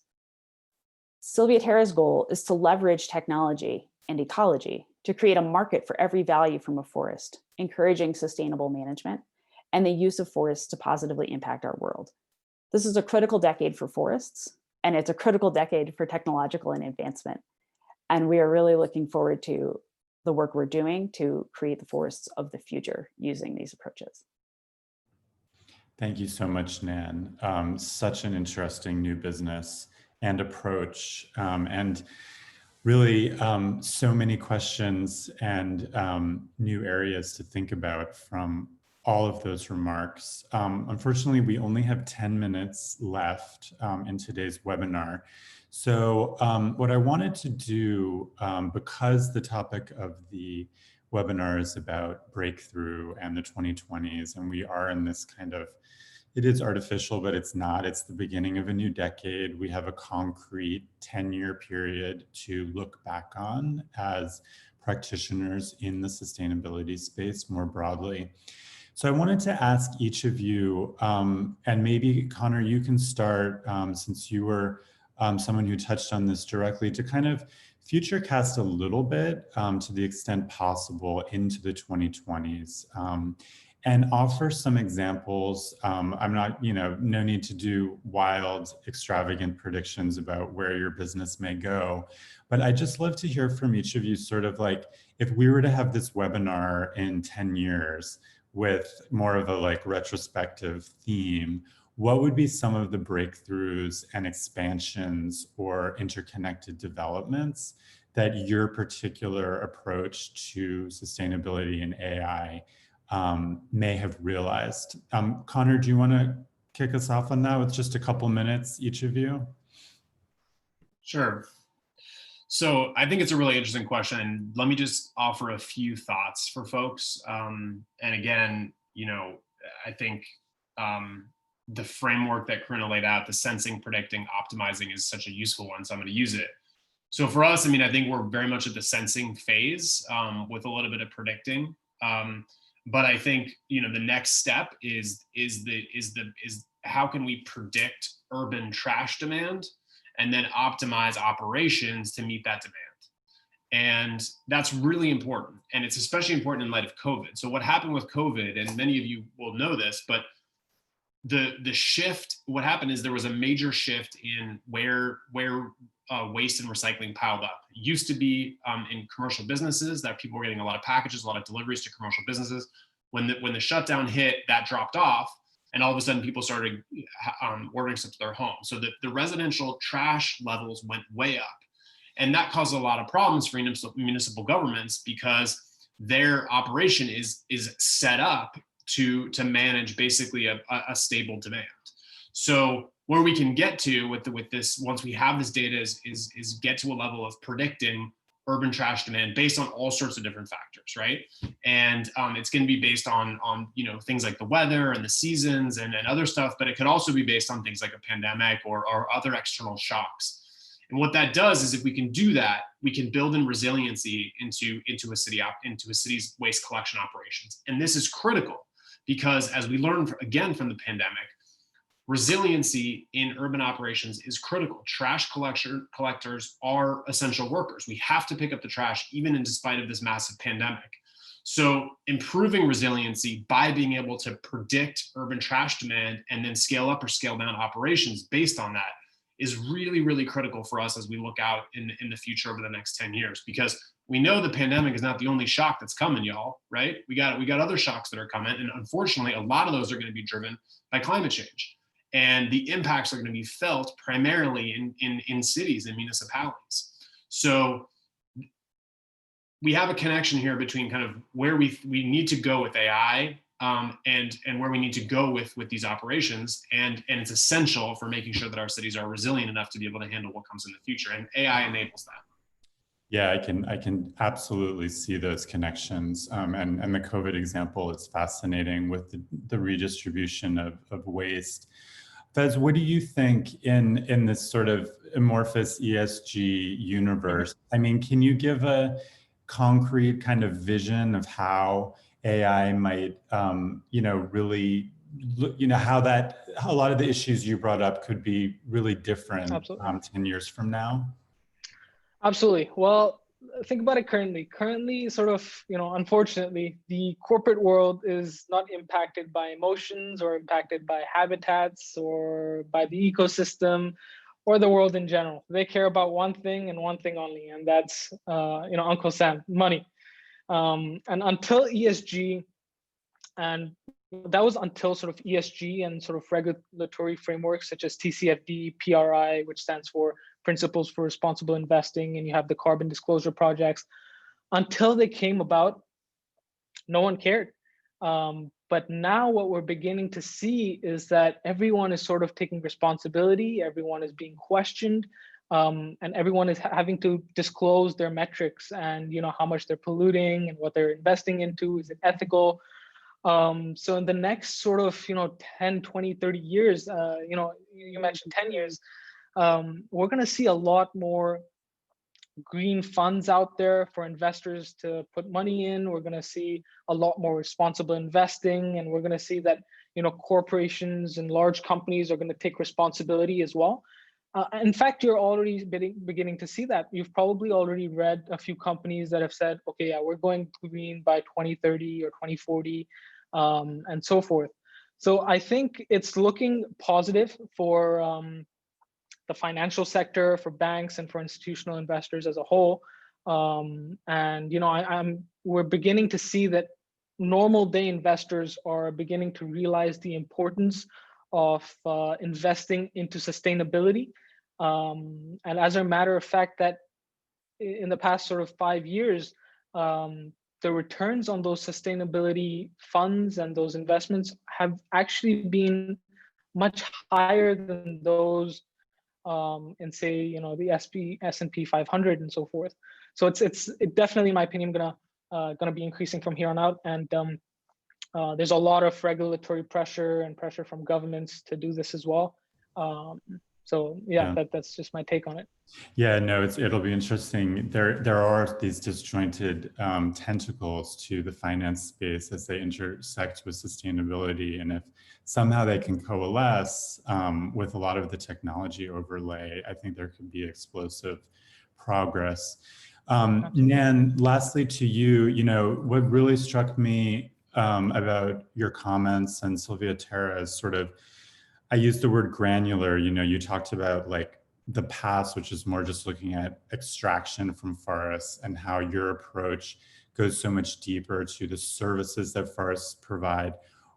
SilviaTerra's goal is to leverage technology and ecology to create a market for every value from a forest, encouraging sustainable management and the use of forests to positively impact our world. This is a critical decade for forests, and it's a critical decade for technological advancement. And we are really looking forward to the work we're doing to create the forests of the future using these approaches. Thank you so much, Nan. Such an interesting new business and approach, and really so many questions and new areas to think about from all of those remarks. Unfortunately, we only have 10 minutes left in today's webinar. So what I wanted to do, because the topic of the webinar is about breakthrough and the 2020s, and we are in this kind of, it is artificial, but it's not. It's the beginning of a new decade. We have a concrete 10-year period to look back on as practitioners in the sustainability space more broadly. So I wanted to ask each of you, and maybe Conor, you can start, since you were someone who touched on this directly, to kind of future cast a little bit to the extent possible into the 2020s. And offer some examples. I'm not, no need to do wild, extravagant predictions about where your business may go, but I'd just love to hear from each of you sort of like, if we were to have this webinar in 10 years with more of a like retrospective theme, what would be some of the breakthroughs and expansions or interconnected developments that your particular approach to sustainability and AI may have realized? Conor, do you want to kick us off on that with just a couple minutes, each of you? Sure. So I think it's a really interesting question. And let me just offer a few thoughts for folks. And again, I think the framework that Karuna laid out, the sensing, predicting, optimizing, is such a useful one. So I'm going to use it. So for us, I think we're very much at the sensing phase with a little bit of predicting. But I think the next step is how can we predict urban trash demand and then optimize operations to meet that demand. And that's really important. And it's especially important in light of COVID. So what happened with COVID, and many of you will know this, but the shift, what happened is there was a major shift in where waste and recycling piled up. It used to be in commercial businesses that people were getting a lot of packages, a lot of deliveries to commercial businesses. When the shutdown hit, that dropped off. And all of a sudden people started ordering stuff to their home. So the residential trash levels went way up. And that caused a lot of problems for municipal governments because their operation is set up to manage basically a stable demand. So where we can get to with this, once we have this data, is get to a level of predicting urban trash demand based on all sorts of different factors, right? And it's going to be based on things like the weather and the seasons and other stuff, but it could also be based on things like a pandemic or other external shocks. And what that does is, if we can do that, we can build in resiliency into a city's waste collection operations. And this is critical because, as we learned again from the pandemic, resiliency in urban operations is critical. Trash collectors are essential workers. We have to pick up the trash even in spite of this massive pandemic. So improving resiliency by being able to predict urban trash demand and then scale up or scale down operations based on that is really, really critical for us as we look out in the future over the next 10 years, because we know the pandemic is not the only shock that's coming, y'all, right? We got other shocks that are coming. And unfortunately, a lot of those are going to be driven by climate change. And the impacts are going to be felt primarily in cities and municipalities. So we have a connection here between kind of where we need to go with AI and where we need to go with these operations. And it's essential for making sure that our cities are resilient enough to be able to handle what comes in the future. And AI enables that. Yeah, I can absolutely see those connections. And the COVID example is fascinating with the redistribution of waste. Faiz, what do you think in this sort of amorphous ESG universe? I mean, can you give a concrete kind of vision of how AI might, really, how a lot of the issues you brought up could be really different 10 years from now? Absolutely. Well, think about it currently. Currently, sort of, unfortunately, the corporate world is not impacted by emotions or impacted by habitats or by the ecosystem or the world in general. They care about one thing and one thing only, and that's, Uncle Sam, money. And until ESG, and that was until sort of ESG and sort of regulatory frameworks such as TCFD, PRI, which stands for Principles for Responsible Investing, and you have the carbon disclosure projects. Until they came about, no one cared. But now what we're beginning to see is that everyone is sort of taking responsibility, everyone is being questioned, and everyone is having to disclose their metrics and how much they're polluting and what they're investing into. Is it ethical? So in the next sort of 10, 20, 30 years, you mentioned 10 years, we're going to see a lot more green funds out there for investors to put money in. We're going to see a lot more responsible investing, and we're going to see that corporations and large companies are going to take responsibility as well. In fact, you're already beginning to see that. You've probably already read a few companies that have said, okay, yeah, we're going green by 2030 or 2040, and so forth. So I think it's looking positive for the financial sector, for banks, and for institutional investors as a whole. And we're beginning to see that normal day investors are beginning to realize the importance of investing into sustainability. And as a matter of fact, that in the past sort of 5 years, the returns on those sustainability funds and those investments have actually been much higher than those in say, the S&P 500 and so forth. So it's definitely, in my opinion, gonna be increasing from here on out. And there's a lot of regulatory pressure and pressure from governments to do this as well. So yeah, that's just my take on it. Yeah, no, it'll be interesting. There are these disjointed tentacles to the finance space as they intersect with sustainability, and if somehow they can coalesce with a lot of the technology overlay, I think there could be explosive progress. Nan, lastly to you, what really struck me about your comments and SilviaTerra is sort of, I used the word granular. You talked about like the past, which is more just looking at extraction from forests, and how your approach goes so much deeper to the services that forests provide.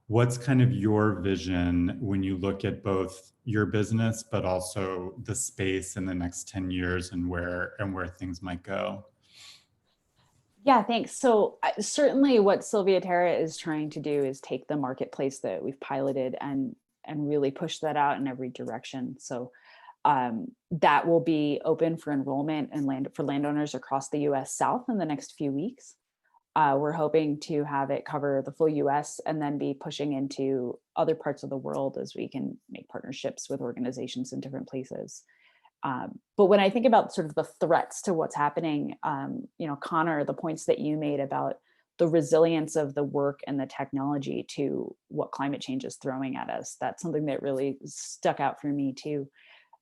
What's kind of your vision when you look at both your business, but also the space in the next 10 years and where things might go? Yeah, thanks. So certainly what SilviaTerra is trying to do is take the marketplace that we've piloted and really push that out in every direction. So that will be open for enrollment and for landowners across the US South in the next few weeks. We're hoping to have it cover the full US and then be pushing into other parts of the world as we can make partnerships with organizations in different places. But when I think about sort of the threats to what's happening, Conor, the points that you made about the resilience of the work and the technology to what climate change is throwing at us, that's something that really stuck out for me too.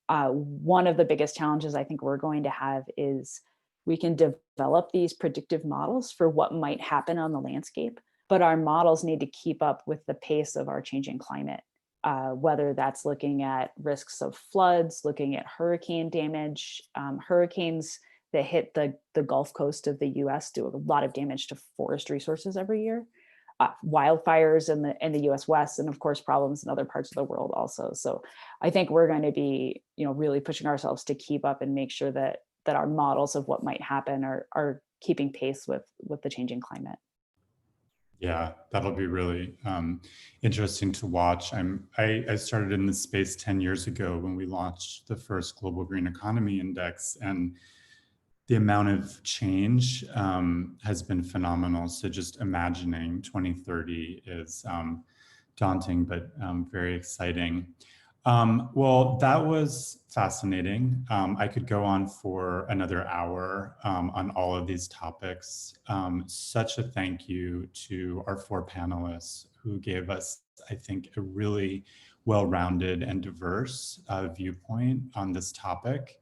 One of the biggest challenges I think we're going to have is we can develop these predictive models for what might happen on the landscape, but our models need to keep up with the pace of our changing climate, whether that's looking at risks of floods, looking at hurricane damage. Hurricanes that hit the Gulf Coast of the US do a lot of damage to forest resources every year. Wildfires in the US West, and of course problems in other parts of the world also. So I think we're going to be really pushing ourselves to keep up and make sure that our models of what might happen are keeping pace with the changing climate. Yeah, that'll be really interesting to watch. I started in this space 10 years ago when we launched the first Global Green Economy Index, and the amount of change has been phenomenal. So just imagining 2030 is daunting, but very exciting. Well, that was fascinating. I could go on for another hour on all of these topics. Such a thank you to our 4 panelists who gave us, I think, a really well-rounded and diverse viewpoint on this topic.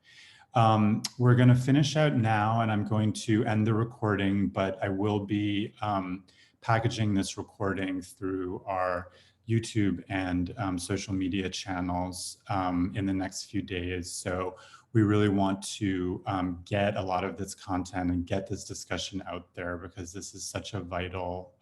We're going to finish out now, and I'm going to end the recording, but I will be packaging this recording through our YouTube and social media channels in the next few days. So we really want to get a lot of this content and get this discussion out there, because this is such a vital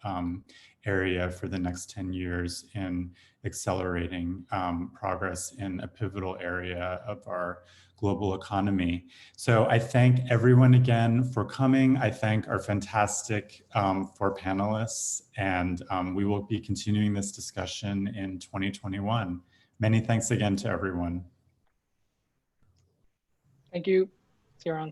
area for the next 10 years in accelerating progress in a pivotal area of our global economy. So I thank everyone again for coming. I thank our fantastic 4 panelists, and we will be continuing this discussion in 2021. Many thanks again to everyone. Thank you. See you around.